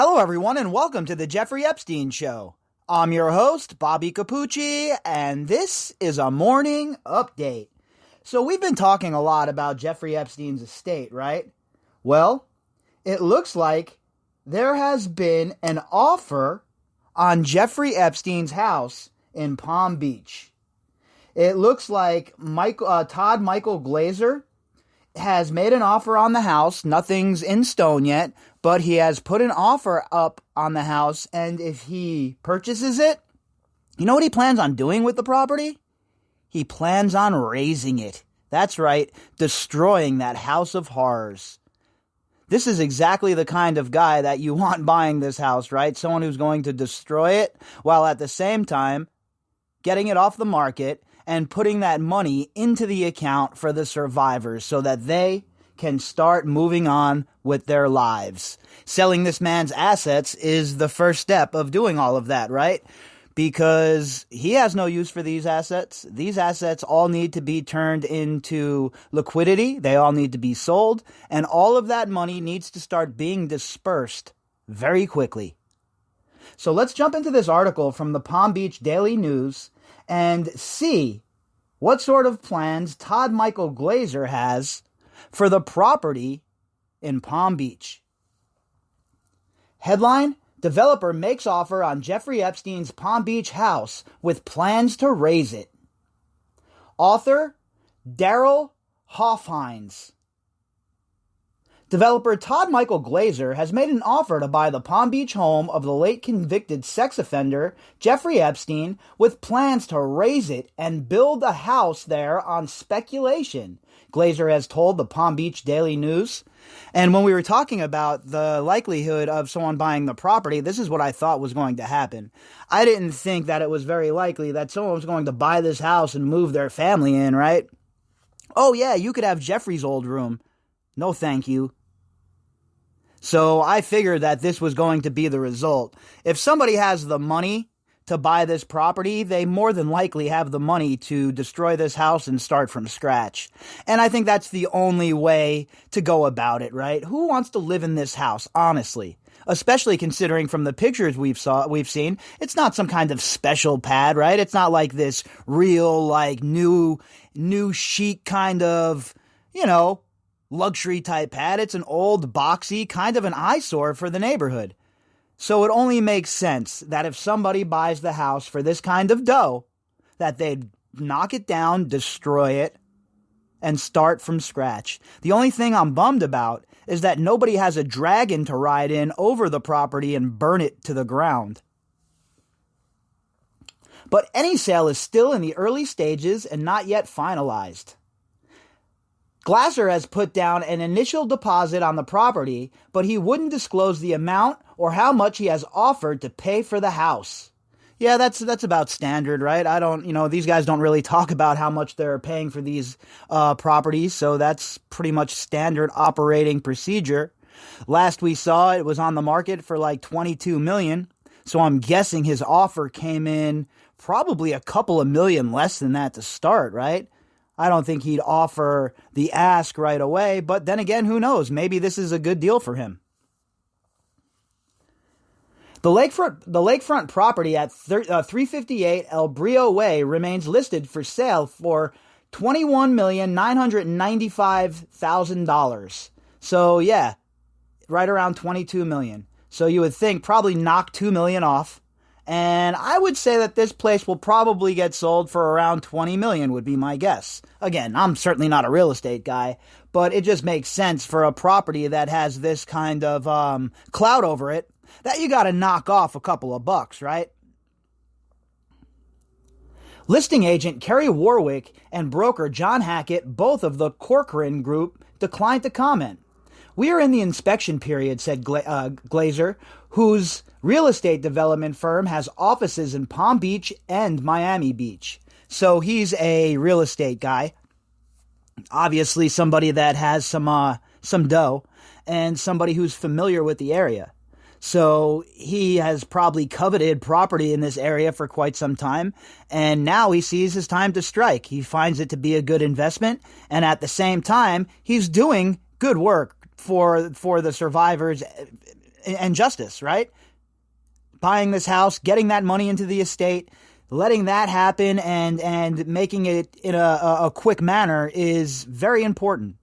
Hello, everyone, and welcome to the Jeffrey Epstein Show. I'm your host, Bobbycapucci, and this is a morning update. So we've been talking a lot about Jeffrey Epstein's estate, right? Well, it looks like there has been an offer on Jeffrey Epstein's house in Palm Beach. It looks like Todd Michael Glazer has made an offer on the house. Nothing's in stone yet, but he has put an offer up on the house, and if he purchases it, you know what he plans on doing with the property? He plans on razing it. That's right, destroying that house of horrors. This is exactly the kind of guy that you want buying this house, right? Someone who's going to destroy it while at the same time getting it off the market and putting that money into the account for the survivors so that they can start moving on with their lives. Selling this man's assets is the first step of doing all of that, right? Because he has no use for these assets. These assets all need to be turned into liquidity. They all need to be sold. And all of that money needs to start being dispersed very quickly. So let's jump into this article from the Palm Beach Daily News and see what sort of plans Todd Michael Glazer has for the property in Palm Beach. Headline: Developer makes offer on Jeffrey Epstein's Palm Beach house with plans to raze it. Author Daryl Hoffhines. Developer Todd Michael Glazer has made an offer to buy the Palm Beach home of the late convicted sex offender Jeffrey Epstein with plans to raze it and build a house there on speculation, Glazer has told the Palm Beach Daily News. And when we were talking about the likelihood of someone buying the property, this is what I thought was going to happen. I didn't think that it was very likely that someone was going to buy this house and move their family in, right? Oh yeah, you could have Jeffrey's old room. No thank you. So I figured that this was going to be the result. If somebody has the money to buy this property, they more than likely have the money to destroy this house and start from scratch. And I think that's the only way to go about it, right? Who wants to live in this house, honestly? Especially considering from the pictures we've seen, it's not some kind of special pad, right? It's not like this real, like, new chic kind of, luxury type pad. It's an old, boxy, kind of an eyesore for the neighborhood. So it only makes sense that if somebody buys the house for this kind of dough, that they'd knock it down, destroy it, and start from scratch. The only thing I'm bummed about is that nobody has a dragon to ride in over the property and burn it to the ground. But any sale is still in the early stages and not yet finalized. Glazer has put down an initial deposit on the property, but he wouldn't disclose the amount or how much he has offered to pay for the house. Yeah, that's about standard, right? These guys don't really talk about how much they're paying for these properties, so that's pretty much standard operating procedure. Last we saw, it was on the market for like $22 million, so I'm guessing his offer came in probably a couple of million less than that to start, right? I don't think he'd offer the ask right away, but then again, who knows? Maybe this is a good deal for him. The lakefront property at 358 El Brio Way remains listed for sale for $21,995,000. So yeah, right around $22 million. So you would think probably knock $2 million off. And I would say that this place will probably get sold for around $20 million would be my guess. Again, I'm certainly not a real estate guy, but it just makes sense for a property that has this kind of clout over it that you got to knock off a couple of bucks, right? Listing agent Kerry Warwick and broker John Hackett, both of the Corcoran Group, declined to comment. We are in the inspection period, said Glazer, whose real estate development firm has offices in Palm Beach and Miami Beach. So he's a real estate guy. Obviously somebody that has some dough and somebody who's familiar with the area. So he has probably coveted property in this area for quite some time, and now he sees his time to strike. He finds it to be a good investment, and at the same time, he's doing good work for the survivors and justice, right? Buying this house, getting that money into the estate, letting that happen and making it in a quick manner is very important.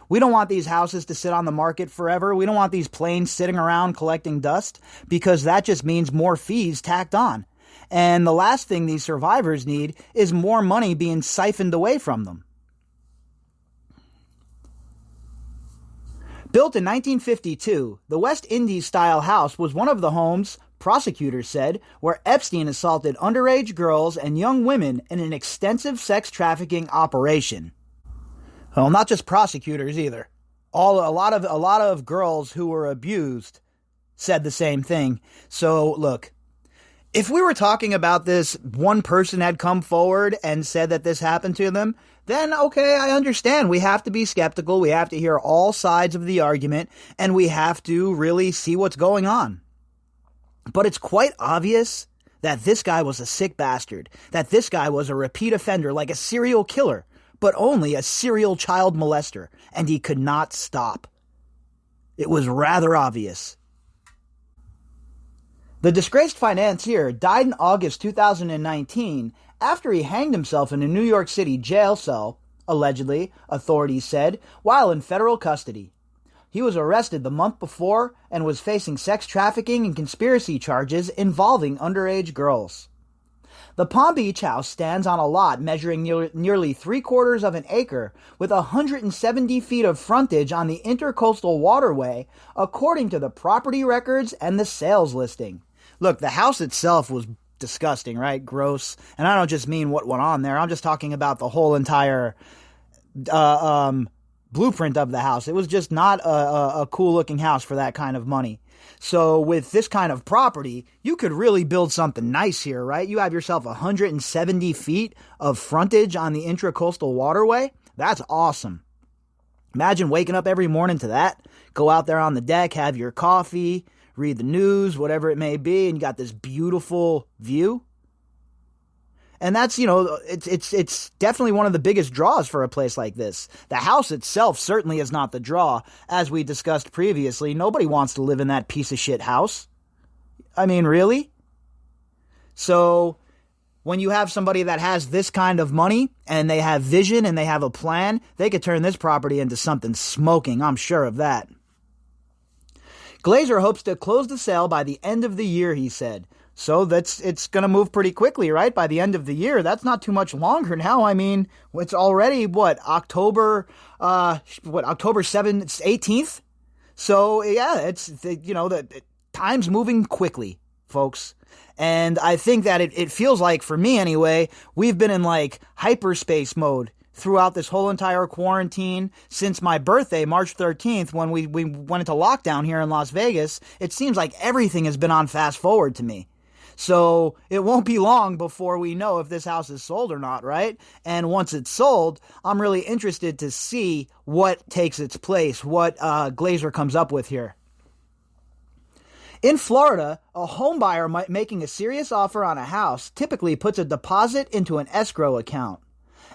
We don't want these houses to sit on the market forever. We don't want these planes sitting around collecting dust, because that just means more fees tacked on. And the last thing these survivors need is more money being siphoned away from them. Built in 1952, the West Indies-style house was one of the homes, prosecutors said, where Epstein assaulted underage girls and young women in an extensive sex trafficking operation. Well, not just prosecutors either. A lot of girls who were abused said the same thing. So, look, if we were talking about this, one person had come forward and said that this happened to them, then okay, I understand. We have to be skeptical. We have to hear all sides of the argument, and we have to really see what's going on. But it's quite obvious that this guy was a sick bastard, that this guy was a repeat offender, like a serial killer, but only a serial child molester, and he could not stop. It was rather obvious. The disgraced financier died in August 2019 after he hanged himself in a New York City jail cell, allegedly, authorities said, while in federal custody. He was arrested the month before and was facing sex trafficking and conspiracy charges involving underage girls. The Palm Beach house stands on a lot measuring nearly 3/4 of an acre with 170 feet of frontage on the Intercoastal Waterway, according to the property records and the sales listing. Look, the house itself was disgusting, right? Gross. And I don't just mean what went on there. I'm just talking about the whole entire blueprint of the house. It was just not a cool-looking house for that kind of money. So with this kind of property, you could really build something nice here, right? You have yourself 170 feet of frontage on the Intracoastal Waterway. That's awesome. Imagine waking up every morning to that. Go out there on the deck, have your coffee, read the news, whatever it may be, and you got this beautiful view. And that's, it's definitely one of the biggest draws for a place like this. The house itself certainly is not the draw. As we discussed previously, nobody wants to live in that piece of shit house. I mean, really? So when you have somebody that has this kind of money and they have vision and they have a plan, they could turn this property into something smoking. I'm sure of that. Glazer hopes to close the sale by the end of the year, he said. So it's going to move pretty quickly, right? By the end of the year. That's not too much longer now. I mean, it's already, October 7th, 18th? So, yeah, the time's moving quickly, folks. And I think that it feels like, for me anyway, we've been in like hyperspace mode throughout this whole entire quarantine since my birthday, March 13th, when we went into lockdown here in Las Vegas. It seems like everything has been on fast forward to me. So it won't be long before we know if this house is sold or not, right? And once it's sold, I'm really interested to see what takes its place, what Glazer comes up with here. In Florida, a home buyer making a serious offer on a house typically puts a deposit into an escrow account.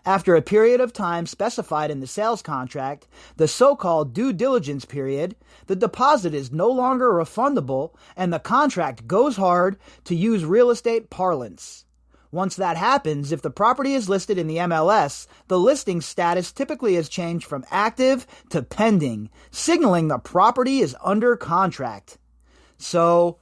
After a period of time specified in the sales contract, the so-called due diligence period, the deposit is no longer refundable and the contract goes hard, to use real estate parlance. Once that happens, if the property is listed in the MLS, the listing status typically is changed from active to pending, signaling the property is under contract. So,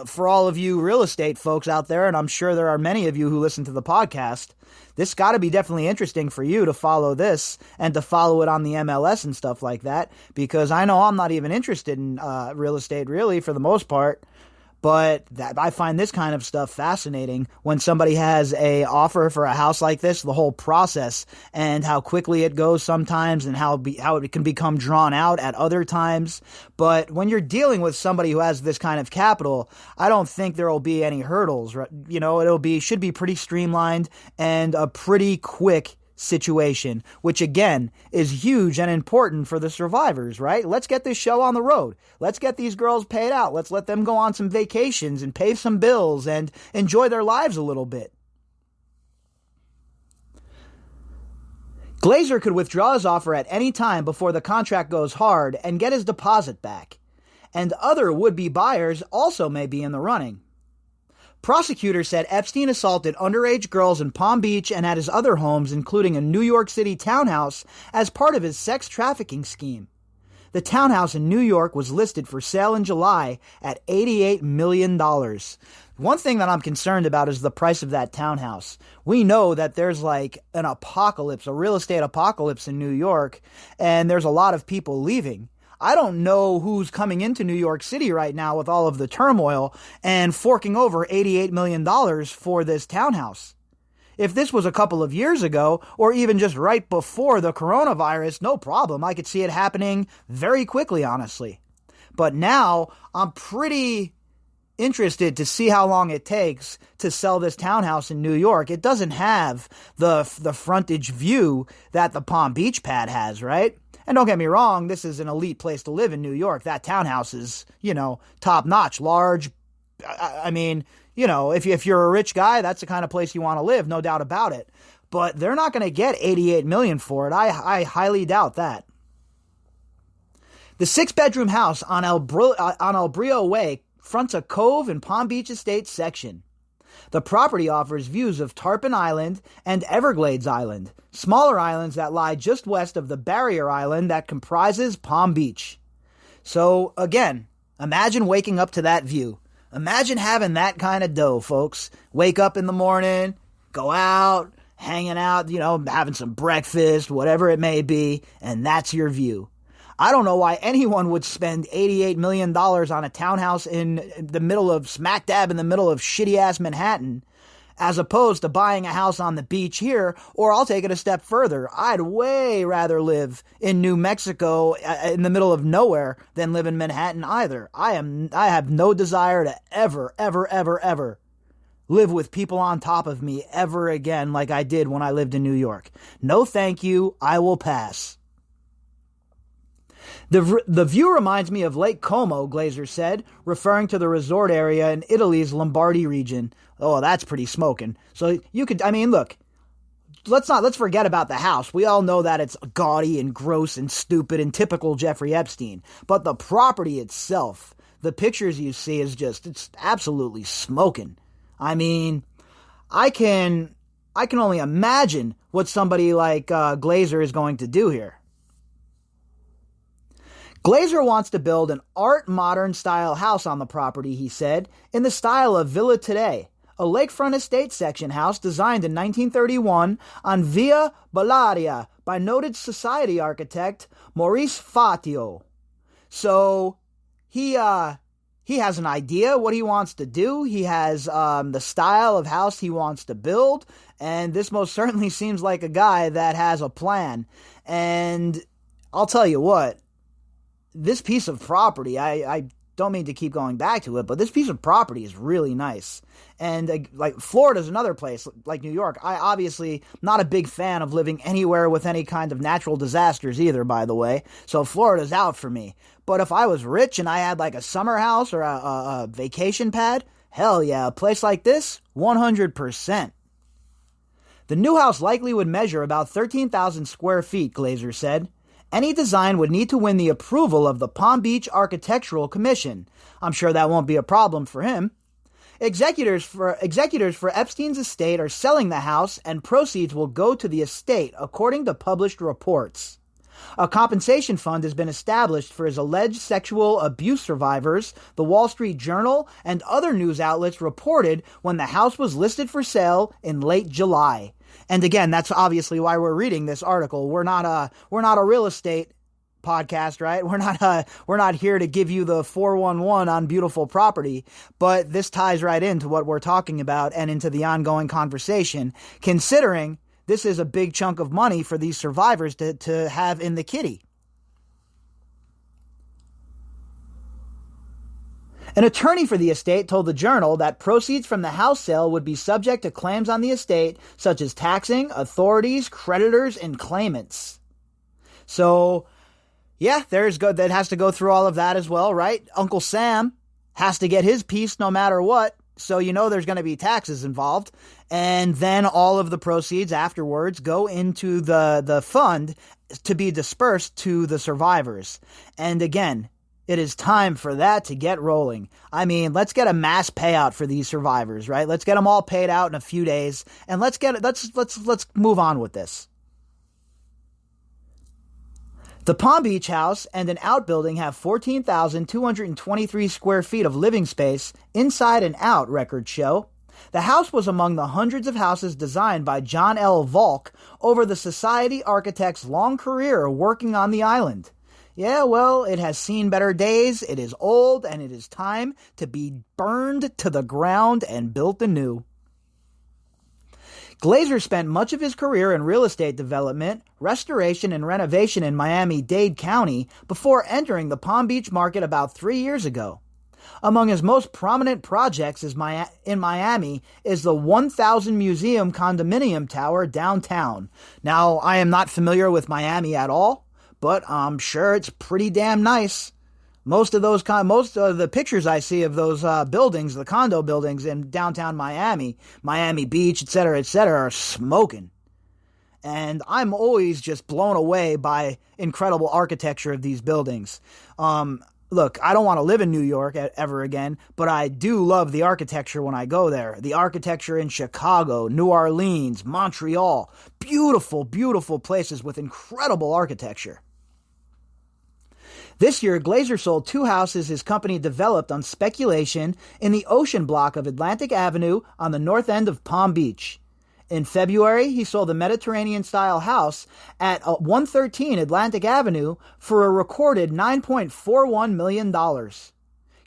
for all of you real estate folks out there, and I'm sure there are many of you who listen to the podcast, this got to be definitely interesting for you to follow this and to follow it on the MLS and stuff like that, because I know I'm not even interested in real estate really for the most part. But I find this kind of stuff fascinating when somebody has a offer for a house like this, the whole process and how quickly it goes sometimes and how it can become drawn out at other times. But when you're dealing with somebody who has this kind of capital, I don't think there will be any hurdles. Should be pretty streamlined and a pretty quick situation, which again is huge and important for the survivors, right? Let's get this show on the road. Let's get these girls paid out. Let's let them go on some vacations and pay some bills and enjoy their lives a little bit. Glazer could withdraw his offer at any time before the contract goes hard and get his deposit back. and other would-be buyers also may be in the running. Prosecutors said Epstein assaulted underage girls in Palm Beach and at his other homes, including a New York City townhouse, as part of his sex trafficking scheme. The townhouse in New York was listed for sale in July at $88 million. One thing that I'm concerned about is the price of that townhouse. We know that there's like an apocalypse, a real estate apocalypse in New York, and there's a lot of people leaving. I don't know who's coming into New York City right now with all of the turmoil and forking over $88 million for this townhouse. If this was a couple of years ago, or even just right before the coronavirus, no problem. I could see it happening very quickly, honestly. But now I'm pretty interested to see how long it takes to sell this townhouse in New York. It doesn't have the frontage view that the Palm Beach pad has, right? And don't get me wrong, this is an elite place to live in New York. That townhouse is, top notch, large. I mean, if you're a rich guy, that's the kind of place you want to live, no doubt about it. But they're not going to get $88 million for it. I highly doubt that. The 6-bedroom house on El Brillo Way fronts a cove in Palm Beach Estates section. The property offers views of Tarpon Island and Everglades Island, smaller islands that lie just west of the barrier island that comprises Palm Beach. So, again, imagine waking up to that view. Imagine having that kind of dough, folks. Wake up in the morning, go out, hanging out, having some breakfast, whatever it may be, and that's your view. I don't know why anyone would spend $88 million on a townhouse in the middle of, smack dab in the middle of shitty-ass Manhattan, as opposed to buying a house on the beach here, or I'll take it a step further. I'd way rather live in New Mexico in the middle of nowhere than live in Manhattan either. I have no desire to ever live with people on top of me ever again like I did when I lived in New York. No thank you, I will pass. The view reminds me of Lake Como, Glazer said, referring to the resort area in Italy's Lombardy region. Oh, that's pretty smoking. So look, let's forget about the house. We all know that it's gaudy and gross and stupid and typical Jeffrey Epstein. But the property itself, the pictures you see it's absolutely smoking. I mean, I can only imagine what somebody like Glazer is going to do here. Glazer wants to build an art modern style house on the property, he said, in the style of Villa Today, a lakefront estate section house designed in 1931 on Via Bellaria by noted society architect Maurice Fatio. So he has an idea what he wants to do. He has the style of house he wants to build, and this most certainly seems like a guy that has a plan. And I'll tell you what, this piece of property, I don't mean to keep going back to it, but this piece of property is really nice. And like Florida's another place, like New York. I obviously not a big fan of living anywhere with any kind of natural disasters either, by the way. So Florida's out for me. But if I was rich and I had like a summer house or a vacation pad, hell yeah, a place like this, 100%. The new house likely would measure about 13,000 square feet, Glazer said. Any design would need to win the approval of the Palm Beach Architectural Commission. I'm sure that won't be a problem for him. Executors for Epstein's estate are selling the house, and proceeds will go to the estate, according to published reports. A compensation fund has been established for his alleged sexual abuse survivors, the Wall Street Journal and other news outlets reported when the house was listed for sale in late July. And again, that's obviously why we're reading this article. We're not a real estate podcast, right? We're not here to give you the 411 on beautiful property, but this ties right into what we're talking about and into the ongoing conversation, considering this is a big chunk of money for these survivors to have in the kitty. An attorney for the estate told the Journal that proceeds from the house sale would be subject to claims on the estate, such as taxing, authorities, creditors, and claimants. So, yeah, that has to go through all of that as well, right? Uncle Sam has to get his piece no matter what, so there's going to be taxes involved. And then all of the proceeds afterwards go into the fund to be dispersed to the survivors. And again, It is time for that to get rolling. I mean, let's get a mass payout for these survivors, right? Let's get them all paid out in a few days, and let's move on with this. The Palm Beach house and an outbuilding have 14,223 square feet of living space inside and out, records show. The house was among the hundreds of houses designed by John L. Volk over the society architect's long career working on the island. Yeah, well, it has seen better days, it is old, and it is time to be burned to the ground and built anew. Glazer spent much of his career in real estate development, restoration, and renovation in Miami-Dade County before entering the Palm Beach market about 3 years ago. Among his most prominent projects in Miami is the 1,000 Museum condominium tower downtown. Now, I am not familiar with Miami at all, but I'm sure it's pretty damn nice. Most of the pictures I see of those buildings, the condo buildings in downtown Miami, Miami Beach, etc., are smoking. And I'm always just blown away by incredible architecture of these buildings. Look, I don't want to live in New York ever again, but I do love the architecture when I go there. The architecture in Chicago, New Orleans, Montreal. Beautiful, beautiful places with incredible architecture. This year, Glazer sold 2 houses his company developed on speculation in the Ocean Block of Atlantic Avenue on the north end of Palm Beach. In February, he sold the Mediterranean-style house at 113 Atlantic Avenue for a recorded $9.41 million.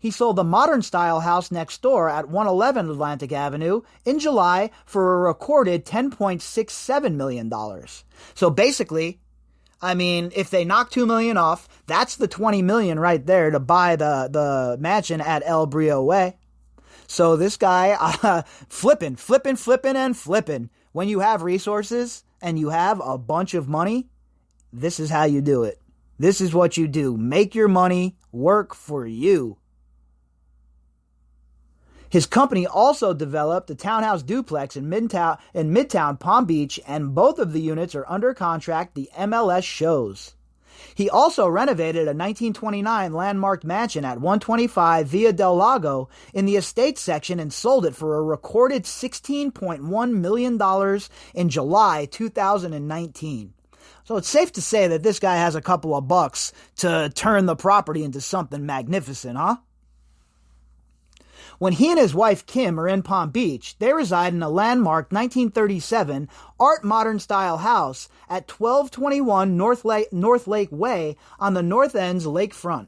He sold the modern-style house next door at 111 Atlantic Avenue in July for a recorded $10.67 million. So basically, I mean, if they knock $2 million off, that's the $20 million right there to buy the mansion at El Brio Way. So this guy, flipping. When you have resources and you have a bunch of money, this is how you do it. This is what you do. Make your money work for you. His company also developed a townhouse duplex in Midtown Palm Beach, and both of the units are under contract, the MLS shows. He also renovated a 1929 landmark mansion at 125 Via del Lago in the estate section and sold it for a recorded $16.1 million in July 2019. So it's safe to say that this guy has a couple of bucks to turn the property into something magnificent, huh? When he and his wife Kim are in Palm Beach, they reside in a landmark 1937 Art Modern style house at 1221 North Lake Way on the North End's lakefront.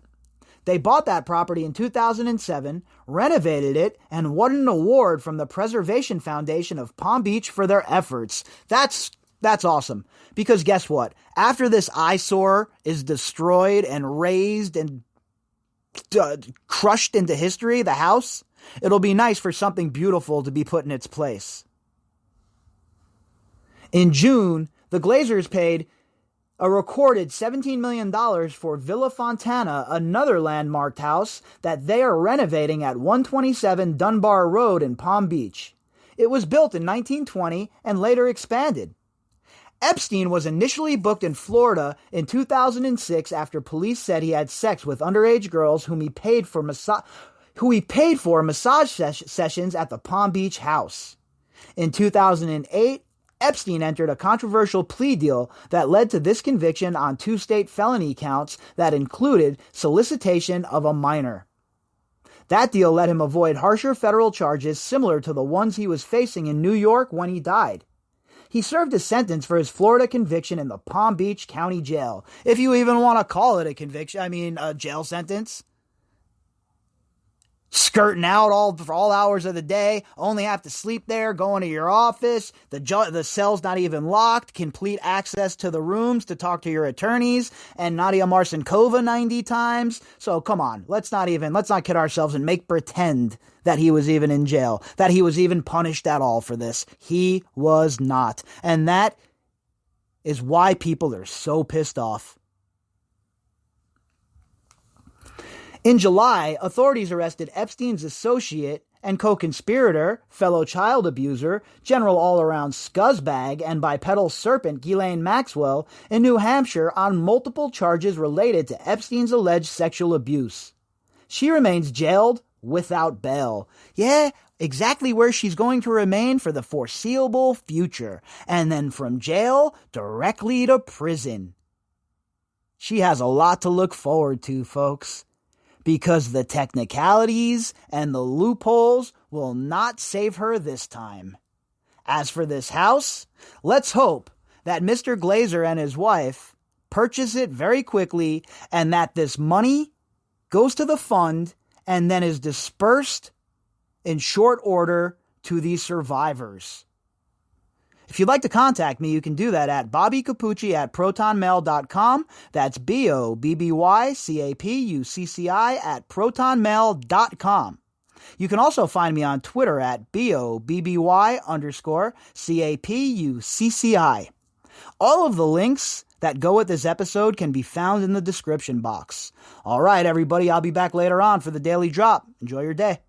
They bought that property in 2007, renovated it, and won an award from the Preservation Foundation of Palm Beach for their efforts. That's awesome. Because guess what? After this eyesore is destroyed and razed and crushed into history, the house, it'll be nice for something beautiful to be put in its place. In June, the Glazers paid a recorded $17 million for Villa Fontana, another landmarked house that they are renovating at 127 Dunbar Road in Palm Beach. It was built in 1920 and later expanded. Epstein was initially booked in Florida in 2006 after police said he had sex with underage girls whom he paid for massage sessions at the Palm Beach house. In 2008, Epstein entered a controversial plea deal that led to this conviction on 2 state felony counts that included solicitation of a minor. That deal let him avoid harsher federal charges similar to the ones he was facing in New York when he died. He served his sentence for his Florida conviction in the Palm Beach County Jail, if you even want to call it a jail sentence. Skirting out for all hours of the day, only have to sleep there, going to your office, the cell's not even locked, complete access to the rooms to talk to your attorneys, and Nadia Marcinkova 90 times. So come on, let's not kid ourselves and make pretend that he was even in jail, that he was even punished at all for this. He was not. And that is why people are so pissed off. In July, authorities arrested Epstein's associate and co-conspirator, fellow child abuser, general all-around scuzzbag, and bipedal serpent Ghislaine Maxwell in New Hampshire on multiple charges related to Epstein's alleged sexual abuse. She remains jailed without bail. Yeah, exactly where she's going to remain for the foreseeable future, and then from jail directly to prison. She has a lot to look forward to, folks, because the technicalities and the loopholes will not save her this time. As for this house, let's hope that Mr. Glazer and his wife purchase it very quickly and that this money goes to the fund and then is dispersed in short order to the survivors. If you'd like to contact me, you can do that at bobbycapucci@protonmail.com. That's BOBBYCAPUCCI@protonmail.com. You can also find me on Twitter at BOBBY_CAPUCCI. All of the links that go with this episode can be found in the description box. All right, everybody, I'll be back later on for the Daily Drop. Enjoy your day.